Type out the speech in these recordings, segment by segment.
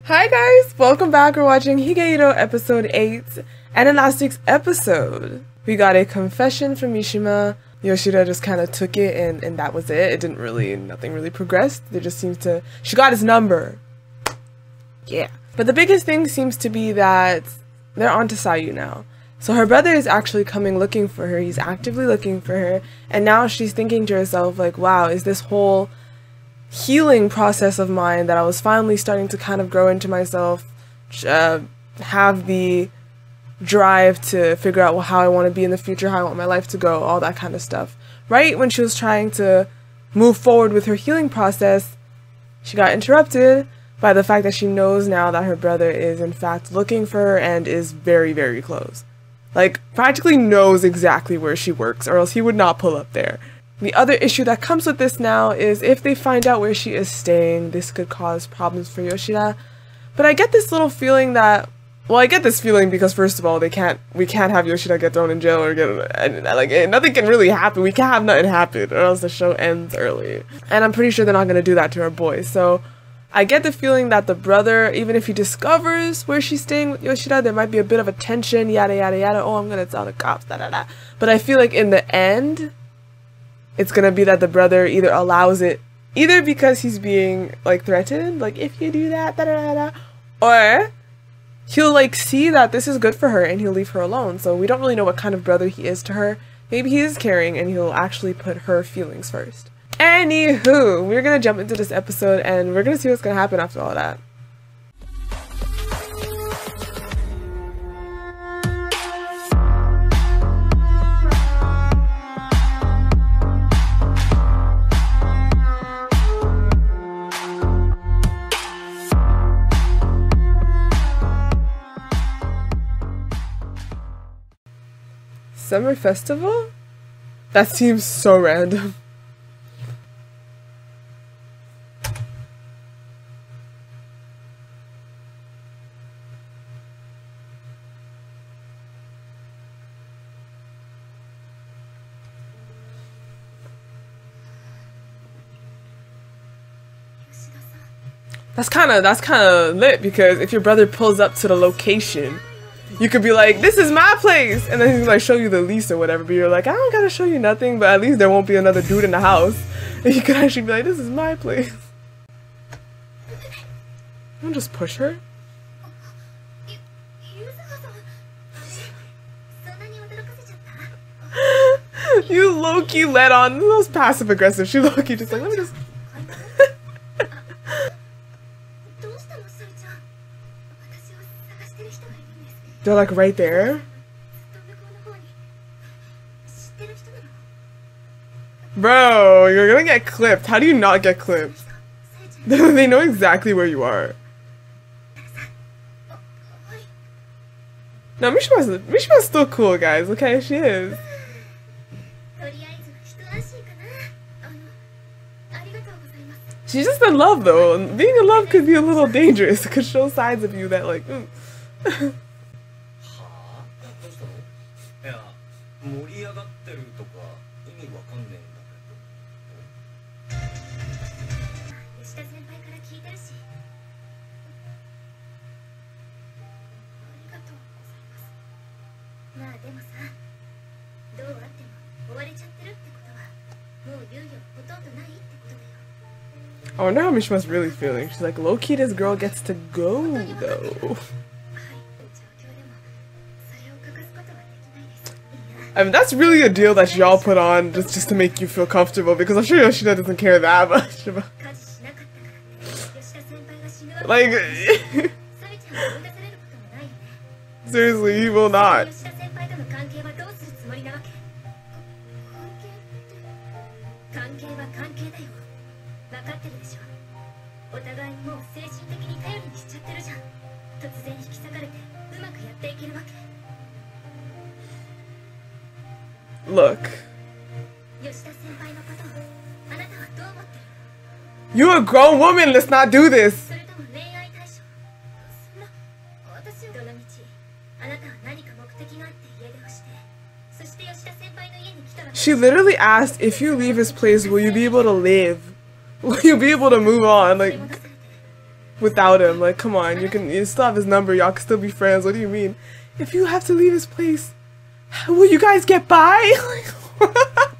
Hi guys! Welcome back. We're watching Higehiro episode 8, and in last week's episode, we got a confession from Mishima. Yoshida just kind of took it and that was it. It didn't really, nothing really progressed. They just seems to, she got his number. Yeah. But the biggest thing seems to be that they're on to Sayu now. So her brother is actually coming looking for her. He's actively looking for her. And now she's thinking to herself like, wow, is this whole healing process of mine that I was finally starting to kind of grow into myself, have the drive to figure out how I want to be in the future, how I want my life to go, all that kind of stuff. Right when she was trying to move forward with her healing process, she got interrupted by the fact that she knows now that her brother is in fact looking for her and is very, very close. Like, practically knows exactly where she works, or else he would not pull up there. The other issue that comes with this now is if they find out where she is staying, this could cause problems for Yoshida. But I get this little feeling that, well, I get this feeling because first of all, we can't have Yoshida get thrown in jail or nothing can really happen. We can't have nothing happen or else the show ends early. And I'm pretty sure they're not going to do that to her boy. So I get the feeling that the brother, even if he discovers where she's staying with Yoshida, there might be a bit of a tension, yada yada yada, oh, I'm going to tell the cops, da da da. But I feel like in the end, it's going to be that the brother either allows it, either because he's being like threatened, like if you do that, da da da da, or he'll like see that this is good for her and he'll leave her alone. So we don't really know what kind of brother he is to her. Maybe he is caring and he'll actually put her feelings first. Anywho, we're gonna jump into this episode and we're gonna see what's gonna happen after all that. Summer festival? That seems so random. That's kind of lit because if your brother pulls up to the location, you could be like, this is my place, and then he's like show you the lease or whatever, but you're like, I don't gotta show you nothing, but at least there won't be another dude in the house. And you could actually be like, this is my place. Don't just push her. You low-key let on, those passive aggressive, she low-key just like, let me just... They're like right there. Bro, you're gonna get clipped. How do you not get clipped? They know exactly where you are. No, Mishima's still cool, guys. Okay, she is. She's just in love, though. And being in love could be a little dangerous. It could show sides of you that, like, I wonder how Mishima's really feeling. She's like, low-key, this girl gets to go, though. I mean, that's really a deal that y'all put on just to make you feel comfortable, because I'm sure Yoshida doesn't care that much about. Like, seriously, he will not. Look. You're a grown woman, let's not do this. She literally asked, if you leave his place, will you be able to live? Will you be able to move on? Like, without him. Like, come on, you still have his number, y'all can still be friends. What do you mean? If you have to leave his place, will you guys get by? Like, what?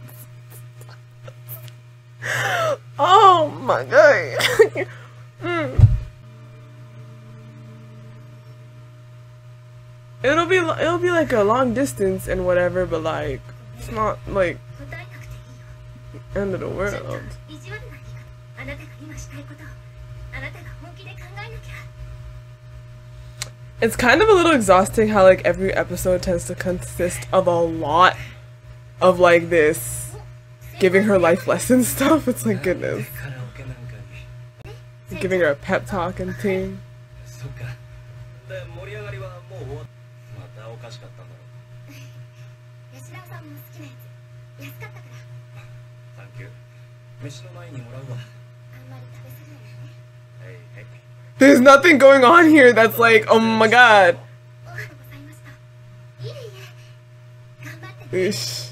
Oh my god. It'll be like a long distance and whatever, but like it's not like end of the world. It's kind of a little exhausting how like every episode tends to consist of a lot of like this giving her life lesson stuff. It's like, goodness. Giving her a pep talk and thing. There's nothing going on here that's like, oh my god. Ish.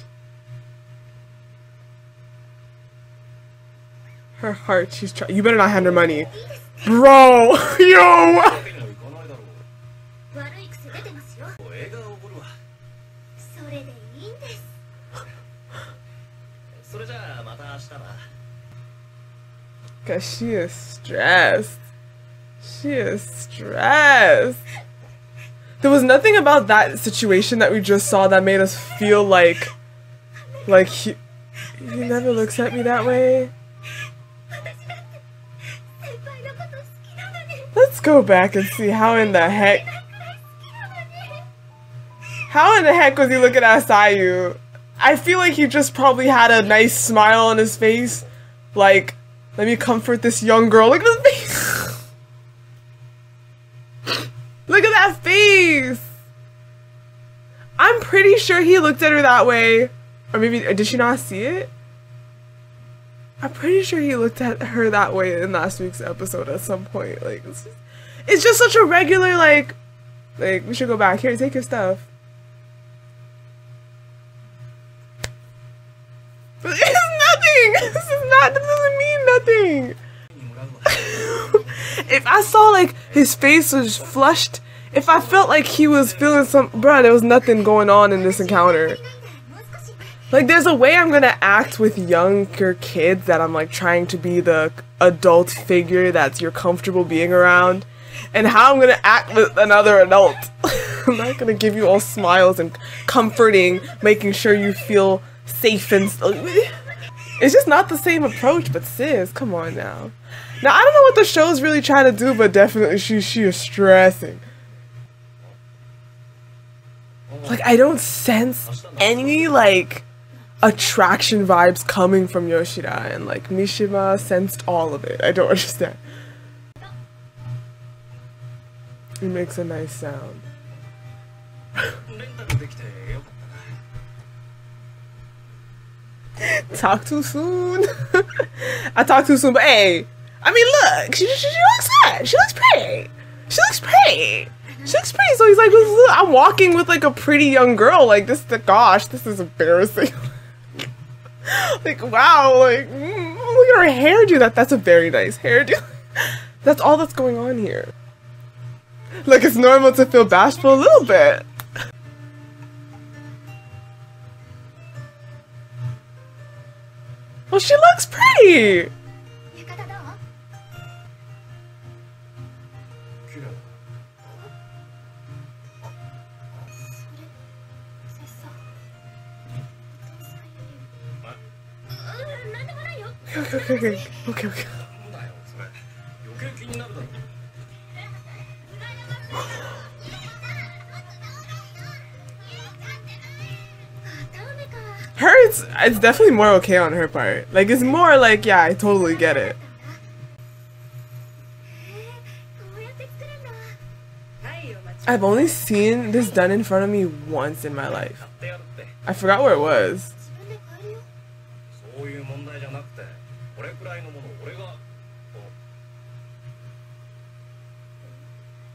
Her heart, she's trying. You better not hand her money. Bro! Yo! Cause she is stressed. She is stressed. There was nothing about that situation that we just saw that made us feel like he never looks at me that way. Let's go back and see how in the heck was he looking at Sayu? I feel like he just probably had a nice smile on his face, like, let me comfort this young girl. Look at his face. Look at that face. I'm pretty sure he looked at her that way. Or maybe, did she not see it? I'm pretty sure he looked at her that way in last week's episode at some point. Like, it's just such a regular, like, we should go back. Here, take your stuff. It's nothing! That doesn't mean nothing! If I saw, like, his face was flushed, if I felt like he was feeling bruh, there was nothing going on in this encounter. Like, there's a way I'm gonna act with younger kids that I'm, like, trying to be the adult figure that you're comfortable being around, and how I'm gonna act with another adult. I'm not gonna give you all smiles and comforting, making sure you feel safe and it's just not the same approach. But sis, come on now. Now I don't know what the show's really trying to do, but definitely she is stressing. Like, I don't sense any like attraction vibes coming from Yoshida, and like Mishima sensed all of it. I don't understand. He makes a nice sound. Talk too soon. I talk too soon, but hey, I mean, look, she looks hot. She looks pretty. She looks pretty. She looks pretty. So he's like, look, I'm walking with like a pretty young girl. Like, gosh, this is embarrassing. Like, wow, like, look at her hairdo. That's a very nice hairdo. That's all that's going on here. Like, it's normal to feel bashful a little bit. Well, she looks pretty! Okay. It's definitely more okay on her part. Like, it's more like, yeah, I totally get it. I've only seen this done in front of me once in my life. I forgot where it was.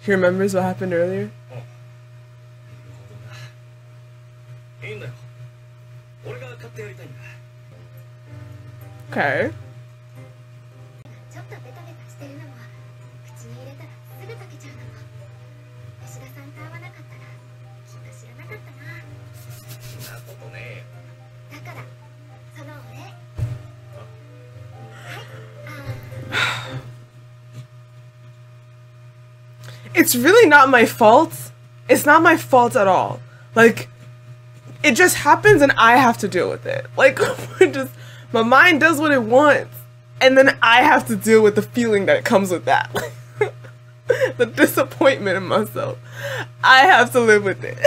He remembers what happened earlier? Okay. It's really not my fault. It's not my fault at all. Like, it just happens and I have to deal with it. Like, my mind does what it wants. And then I have to deal with the feeling that comes with that. The disappointment in myself. I have to live with it.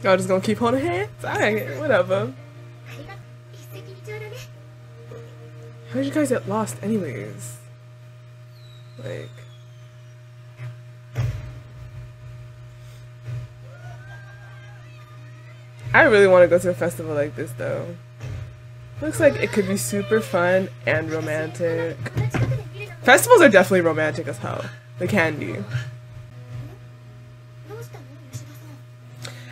Y'all just gonna keep holding hands? Alright, whatever. How did you guys get lost anyways? Like... I really want to go to a festival like this though. Looks like it could be super fun and romantic. Festivals are definitely romantic as hell. They can be.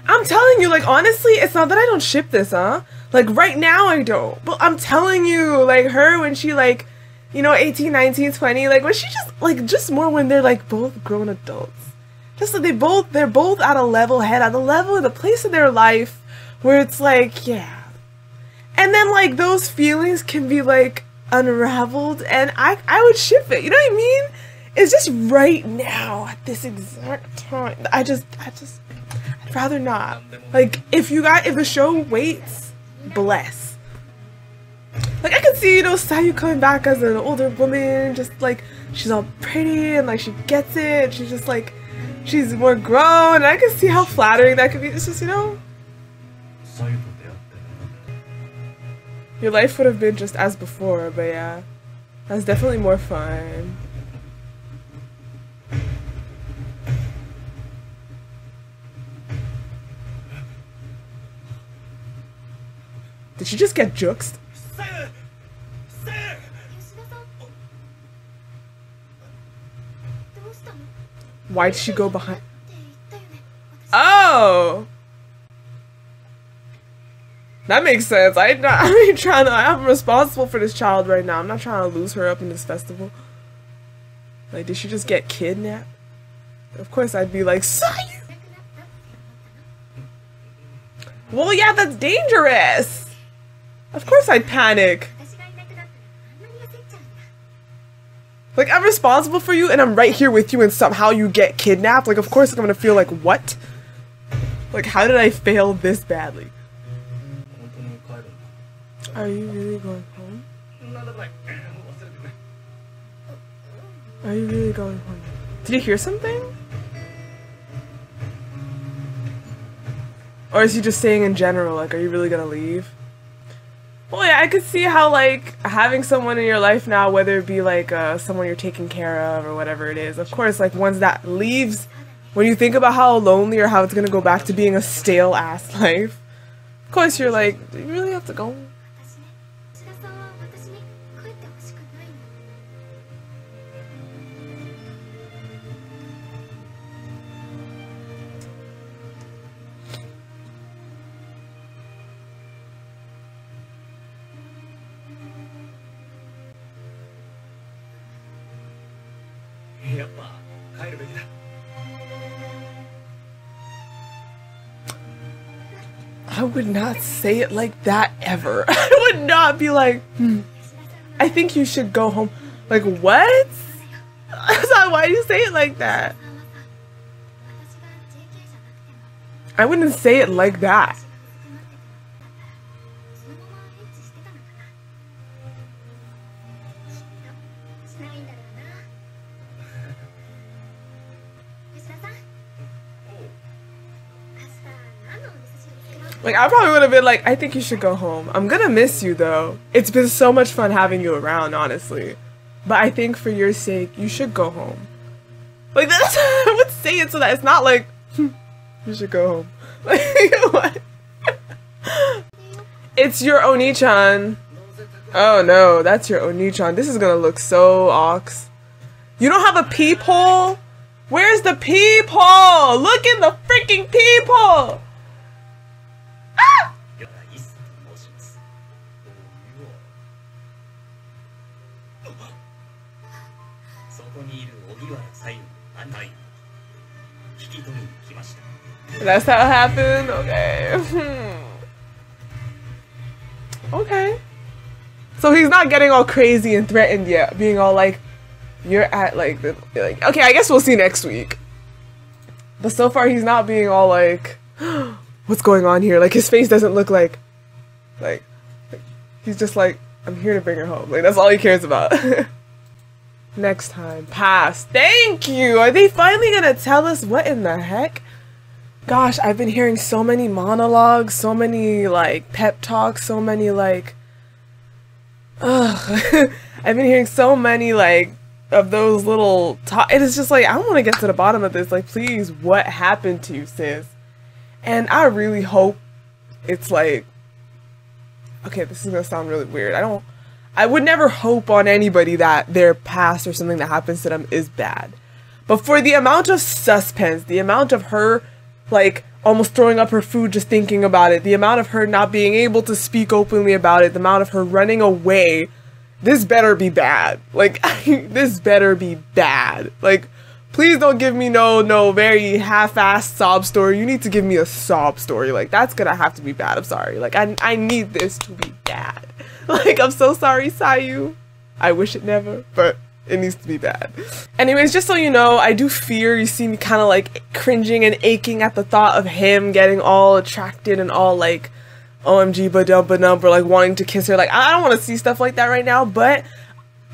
I'm telling you, like, honestly, it's not that I don't ship this, huh? Like, right now I don't. But I'm telling you, like, her when she, like, you know, 18, 19, 20, like, when she just, like, just more when they're, like, both grown adults. Just like they're both at a level head, at the place in their life where it's like, yeah. And then, like, those feelings can be, like, unraveled, and I would ship it, you know what I mean? It's just right now, at this exact time. I'd rather not. Like, if the show waits, bless. Like, I could see, you know, Sayu coming back as an older woman, just, like, she's all pretty, and, like, she gets it, she's just, like, she's more grown, and I can see how flattering that could be. It's just, you know, your life would have been just as before, but yeah, that's definitely more fun. Did she just get juxed? Why did she go behind? Oh! That makes sense. I'm responsible for this child right now. I'm not trying to lose her up in this festival. Like, did she just get kidnapped? Of course I'd be like, Sayu! Well, yeah, that's dangerous! Of course I'd panic. Like, I'm responsible for you and I'm right here with you and somehow you get kidnapped? Like, of course I'm gonna feel like, what? Like, how did I fail this badly? Are you really going home? Are you really going home? Did you hear something? Or is he just saying in general, like, are you really gonna leave? Well, yeah, I could see how, like, having someone in your life now, whether it be, like, someone you're taking care of or whatever it is, of course, like, once that leaves, when you think about how lonely or how it's gonna go back to being a stale-ass life, of course you're like, do you really have to go? I would not say it like that ever. I would not be like, I think you should go home. Like, what? That's not why you say it like that. I wouldn't say it like that. Like, I probably would have been like, I think you should go home. I'm gonna miss you, though. It's been so much fun having you around, honestly. But I think for your sake, you should go home. Like, that's I would say it so that it's not like, you should go home. Like, what? It's your Oni-chan. Oh, no, that's your Oni-chan. This is gonna look so ox. You don't have a peephole? Where's the peephole? Look in the freaking peephole! That's how it happened? Okay. Okay. So he's not getting all crazy and threatened yet, being all like, you're at like, like, okay, I guess we'll see next week. But so far he's not being all like, what's going on here? Like his face doesn't look like he's just like, I'm here to bring her home. Like that's all he cares about. Next time. Pass. Thank you! Are they finally gonna tell us what in the heck? Gosh, I've been hearing so many monologues, so many like pep talks, so many like I've been hearing so many like of those little it is just like I want to get to the bottom of this. Like please, what happened to you, sis? And I really hope it's like, okay, this is gonna sound really weird. I would never hope on anybody that their past or something that happens to them is bad. But for the amount of suspense, the amount of her like almost throwing up her food just thinking about it, the amount of her not being able to speak openly about it, the amount of her running away, this better be bad. Like, this better be bad. Like, please don't give me no very half-assed sob story. You need to give me a sob story. Like, that's gonna have to be bad. I'm sorry. Like, I need this to be bad. Like, I'm so sorry, Sayu. I wish it never, but it needs to be bad. Anyways, just so you know, I do fear you see me kind of like cringing and aching at the thought of him getting all attracted and all like OMG ba-dum or like wanting to kiss her. Like, I don't want to see stuff like that right now, but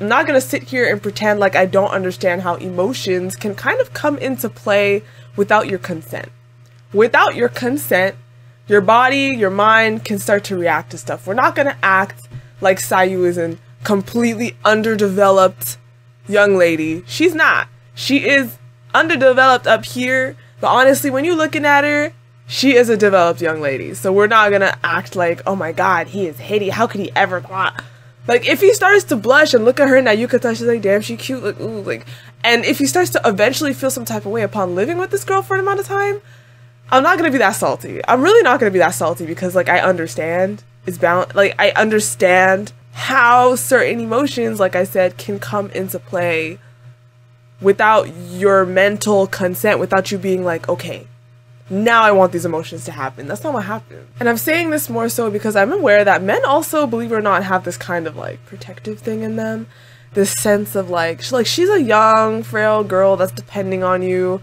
I'm not gonna sit here and pretend like I don't understand how emotions can kind of come into play without your consent. Without your consent, your body, your mind can start to react to stuff. We're not gonna act like Sayu is a completely underdeveloped young lady. She's not. She is underdeveloped up here, but honestly, when you're looking at her, she is a developed young lady. So we're not gonna act like, oh my god, he is hitty. How could he ever? Like, if he starts to blush and look at her now, you could tell she's like, damn, she cute. Like, ooh, like, and if he starts to eventually feel some type of way upon living with this girl for an amount of time, I'm not gonna be that salty. I'm really not gonna be that salty because, like, I understand it's bound. Like, I understand how certain emotions, like I said, can come into play without your mental consent, without you being like, okay, now I want these emotions to happen. That's not what happened. And I'm saying this more so because I'm aware that men also, believe it or not, have this kind of like protective thing in them. This sense of like she's a young, frail girl that's depending on you.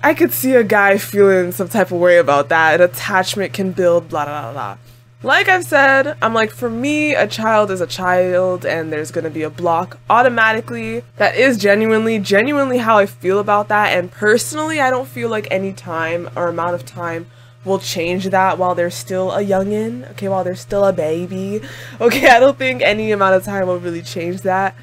I could see a guy feeling some type of way about that. An attachment can build, blah, blah, blah, blah. Like I've said, I'm like, for me, a child is a child and there's gonna be a block automatically. That is genuinely how I feel about that. And personally, I don't feel like any time or amount of time will change that while they're still a youngin', okay, while they're still a baby. Okay, I don't think any amount of time will really change that.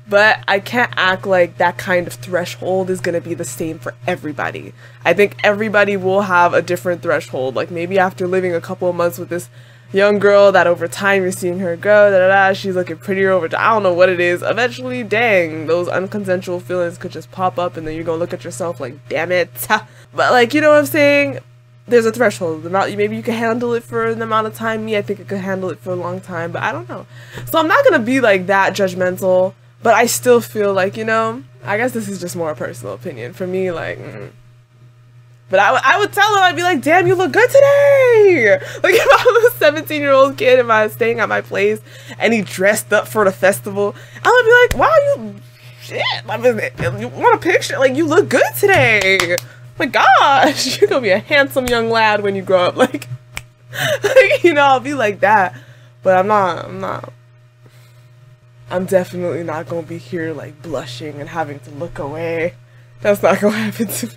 But I can't act like that kind of threshold is gonna be the same for everybody. I think everybody will have a different threshold. Like maybe after living a couple of months with this young girl that over time you're seeing her grow, she's looking prettier over time. I don't know what it is. Eventually, dang, those unconsensual feelings could just pop up and then you're gonna look at yourself like, damn it. But like, you know what I'm saying? There's a threshold. Maybe you can handle it for an amount of time. Me, I think I could handle it for a long time, but I don't know. So I'm not gonna be like that judgmental, but I still feel like, you know, I guess this is just more a personal opinion. For me, like, But I would tell him, I'd be like, damn, you look good today. Like if I was a 17-year-old kid and I was staying at my place and he dressed up for the festival, I would be like, wow, you shit. You want a picture? Like, you look good today. Oh my gosh, you're gonna be a handsome young lad when you grow up. Like you know, I'll be like that. But I'm definitely not gonna be here like blushing and having to look away. That's not gonna happen to me.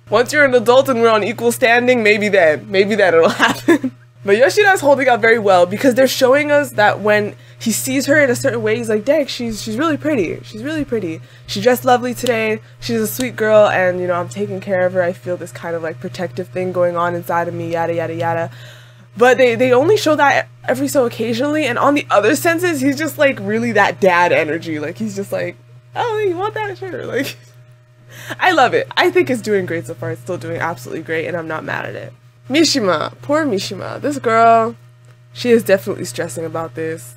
Once you're an adult and we're on equal standing, maybe then it'll happen. But Yoshida's holding up very well because they're showing us that when he sees her in a certain way, he's like, dang, she's really pretty. She's really pretty. She dressed lovely today. She's a sweet girl and, you know, I'm taking care of her. I feel this kind of like protective thing going on inside of me, yada, yada, yada. But they only show that every so occasionally, and on the other senses, he's just like really that dad energy. Like he's just like, oh, you want that? Sure. Like, I love it. I think it's doing great so far. It's still doing absolutely great, and I'm not mad at it. Mishima, poor Mishima. This girl, she is definitely stressing about this.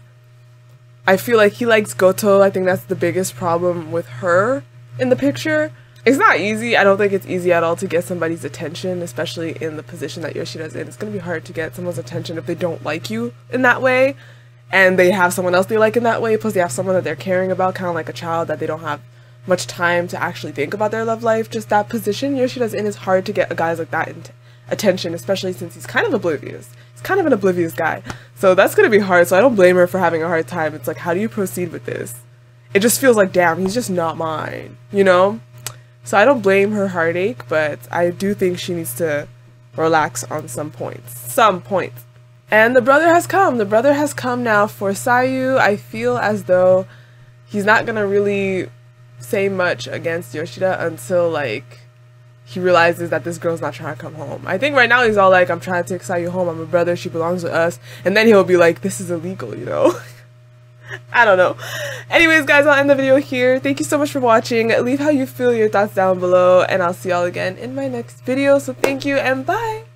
I feel like he likes Goto. I think that's the biggest problem with her in the picture. It's not easy. I don't think it's easy at all to get somebody's attention, especially in the position that Yoshida's in. It's going to be hard to get someone's attention if they don't like you in that way, and they have someone else they like in that way, plus they have someone that they're caring about, kind of like a child that they don't have much time to actually think about their love life. Just that position Yoshida's in is hard to get a guy like that attention, especially since he's kind of oblivious. He's kind of an oblivious guy. So that's going to be hard, so I don't blame her for having a hard time. It's like, how do you proceed with this? It just feels like, damn, he's just not mine, you know? So I don't blame her heartache, but I do think she needs to relax on some points. Some points. And the brother has come. The brother has come now for Sayu. I feel as though he's not gonna really say much against Yoshida until, like, he realizes that this girl's not trying to come home. I think right now he's all like, I'm trying to take Sayu home. I'm a brother. She belongs to us. And then he'll be like, this is illegal, you know? I don't know. Anyways, guys, I'll end the video here. Thank you so much for watching. Leave how you feel, your thoughts down below, and I'll see y'all again in my next video. So thank you and bye!